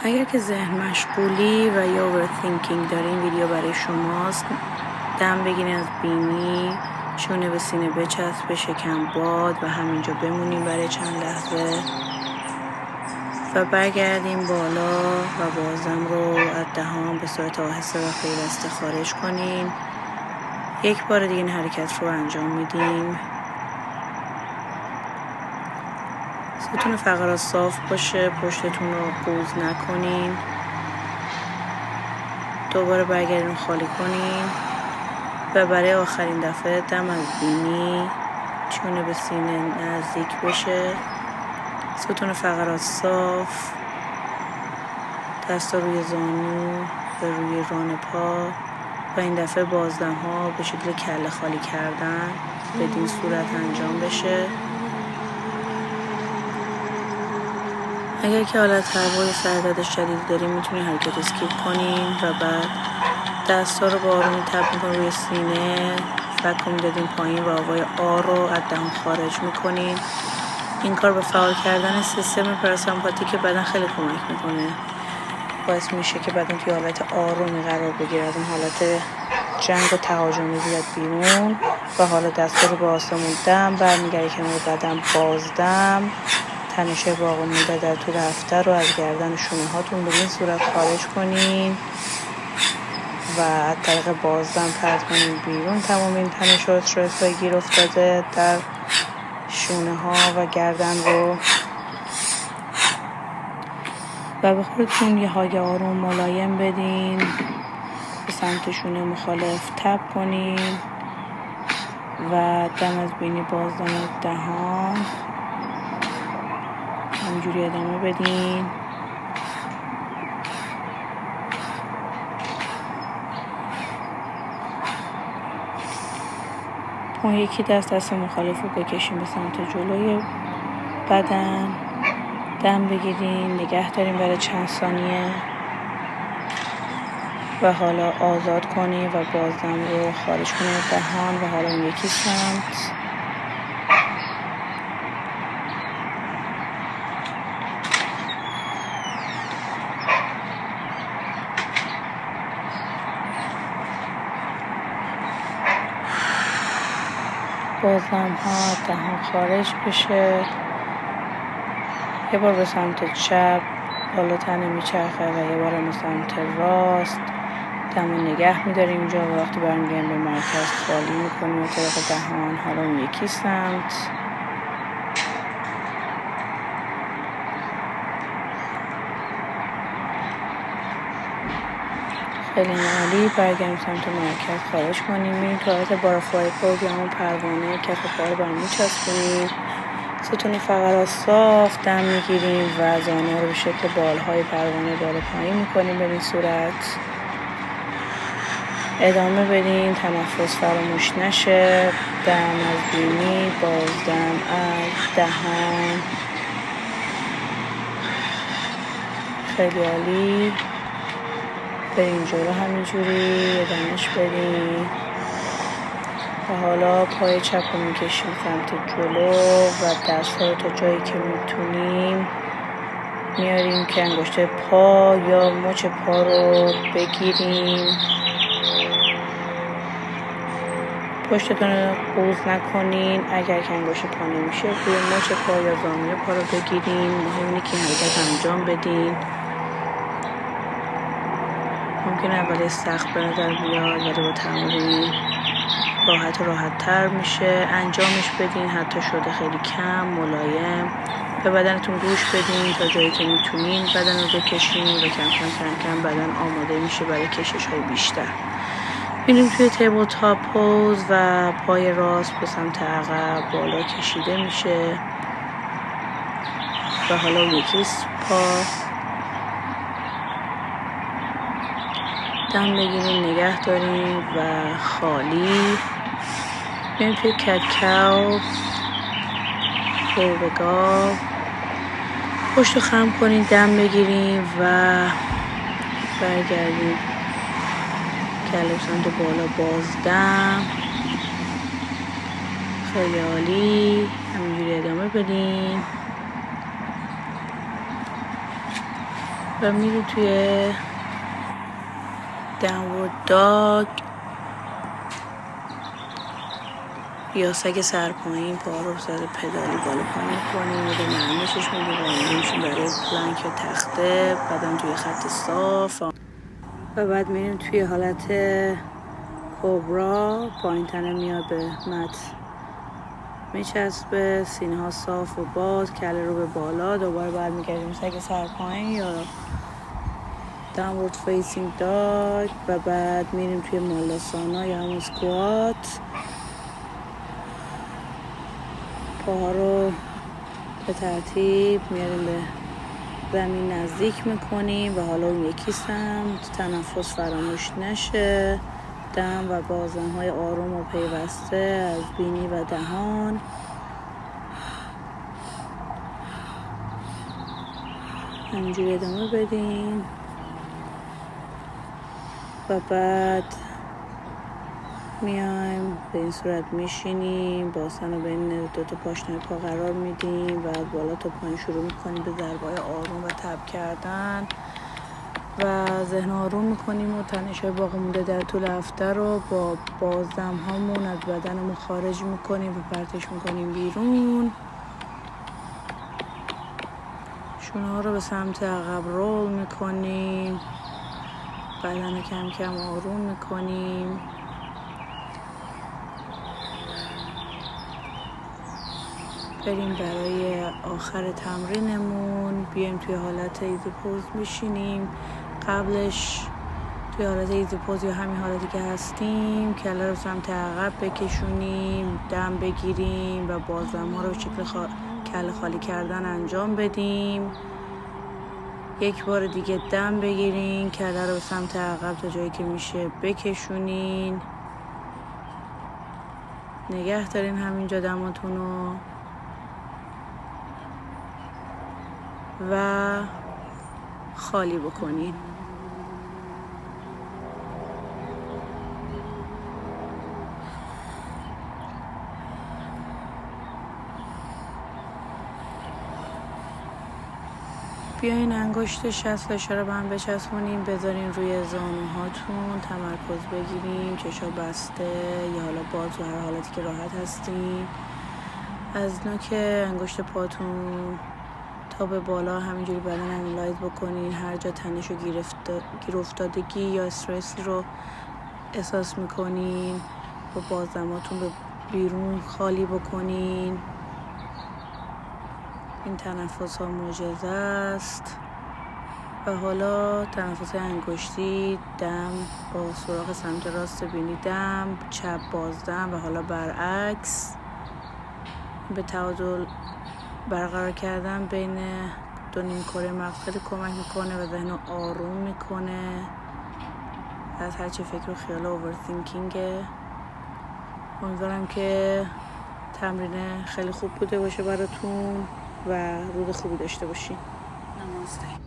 اگر که ذهن مشغولی و یا overthinking داری، این ویدیو برای شماست. دم بگیرین از بینی، شونه به سینه بچسب، شکم باد و همینجا بمونیم برای چند لحظه و برگردیم بالا و بازدم رو از دهان به صورت آهسته و پیوسته خارج کنین. یک بار دیگه این حرکت رو انجام میدیم. ستون فقرات صاف باشه، پشتتون رو قوز نکنین. دوباره برگردین خالی کنین و برای آخرین دفعه دم از بینی، چونه به سینه نزدیک بشه، ستون فقرات صاف، دستا روی زانو و روی ران پا و این دفعه بازدم ها به شکل کله خالی کردن بدین صورت انجام بشه. اگر که حالت هوای سردرد شدید داریم میتونی حرکت اسکیپ کنین و بعد دستا رو با آرومی تپ میکنین روی سینه، فک میدادین پایین و آوای آ رو از دهان خارج میکنین. این کار به فعال کردن سیستم پاراسمپاتیک بدن خیلی کمک میکنه، باعث میشه که بدن توی حالت آرومی قرار بگیره، از اون حالت جنگ و تهاجمی بیاد بیرون و حالا دستا رو به آسمون دم برمیگرده کنار بدن. بازدم تنشه باقی مونده در طول هفته رو از گردن شونه هاتون به این صورت خارج کنین و از طریق بازدم پرت کنین بیرون تمام این تنش و استرس های گیر افتاده در شونه ها و گردن رو و به خودتون یه های آروم ملایم بدین، به سمت شونه مخالف تپ کنین و دم از بینی بازدم از دهان همینجوری ادامه بدین. اون یکی دست مخالف رو بکشین به سمت جلوی بدن، دم بگیرین، نگه دارین برای چند ثانیه و حالا آزاد کنین و بازدم رو خارج کنین از دهان و حالا اون یکی سمت. بازدم ها دهان خارج بشه. یه بار به سمت چپ بالا تنه میچرخه و یه بار به سمت راست دم نگه میداریم اینجا و وقتی برمیگردیم به مرکز خالی میکنیم و طرف دهان. حالا اون یکی سمت. خیلی عالی. برگردیم سمت مرکز خارج کنیم، میریم تو حالت بارافلای پوز یا همون پروانه، کف پا رو برمی چسبونیم، ستون فقرات صاف، دم میگیریم و زانو رو به شکل بالهای پروانه بالا پایین میکنیم. به این صورت ادامه بدین، تنفس فراموش نشه. دم از بینی، بازدم از دهان. خیلی عالی. بریم جلو همینجوری ادامهش بدیم و حالا پای چپ رو میکشیم سمت جلو و دست ها رو تا جایی که میتونیم میاریم که انگشت پا یا مچ پا رو بگیریم. پشتتون رو قوز نکنین. اگر که انگشت پا نمیشه روی مچ پا یا زانوی پا رو بگیرین. مهم اینه که حرکت انجام بدین. ممکنه اولی سخت به نظر بیاد ولی با تمرین راحت تر میشه. انجامش بدین، حتی شده خیلی کم، ملایم. به بدنتون گوش بدین تا جایی که میتونین بدن رو بکشین و کم بدن آماده میشه برای کشش های بیشتر. میریم توی تیبل تاپ پوز و پای راست به سمت عقب بالا کشیده میشه و حالا یکی پا دم بگیریم، نگه داریم و خالی. بریم توی کت کاو، قربه گاو. پشت رو خم کنیم، دم بگیریم و برگردیم کله سمت بالا، بازدم. خیلی عالی. همینجوری ادامه بدیم. و میری توی داونورد داگ یا سگ سرپایین، پاها رو زده پدالی بالا پایین کنیم، رو نرمشش میدیم و میشیم برای پلانک یا تخته، بعدم توی خط صاف و بعد میریم توی حالت کوبرا. پایین تنه میاد به مت میچسبه، سینه ها صاف و باز، کله رو به بالا. دوباره بعد میگردیم سگ سرپایین یا داونورد فیسینگ داگ و بعد میریم توی مالاسانا یا همون سکوات. پاها رو به ترتیب میاریم به زمین نزدیک میکنیم و حالا اون یکی سمت تنفس فراموش نشه. دم و بازدم های آروم و پیوسته از بینی و دهان. همینجوری ادامه بدین و بعد میایم به این صورت میشینیم، باسن رو بین دوتا پاشنه پا قرار میدیم و از بالا تا پایین شروع میکنیم به ضربای آروم و تب کردن و ذهن آروم میکنیم و تنش‌های باقی مونده در طول هفته رو با بازدم هامون از بدنمون خارج میکنیم و پرتش میکنیم بیرون. شونه ها رو به سمت عقب رول میکنیم، بدن رو کم کم آروم میکنیم. بریم برای آخر تمرینمون. بیایم توی حالت ایزی پوز میشینیم. قبلش توی حالت ایزی پوز یا همین حالتی که هستیم کله رو سمت عقب بکشونیم، دم بگیریم و بازدم ها رو به شکل کله خالی کردن انجام بدیم. یک بار دیگه دم بگیرین، کله رو به سمت عقب تا جایی که میشه بکشونین. نگه دارین همینجا دماتون رو و خالی بکنین. بیاین انگشت شست اشاره به هم بچسبونین، بذارین روی زانوهاتون، تمرکز بگیرین، چشا بسته یا حالا باز و هر حالتی که راحت هستین. از نوک انگشت پاتون تا به بالا همینجوری بدن انالایز بکنین. هر جا تنش و گیر افتادگی یا استرسی رو احساس میکنین با بازدماتون به بیرون خالی بکنین. این تنفس ها معجزه است. و حالا تنفس انگشتی، دم با سراغ سمت راست بینی دم، چپ بازدم و حالا برعکس. به تعادل برقرار کردن بین دو نیم کره مغز خیلی کمک میکنه و ذهن آروم میکنه از هرچی فکر و خیال و اوورثینکینگه. امیدوارم که تمرین خیلی خوب بوده باشه براتون و روز خوبی داشته باشین. نماسته.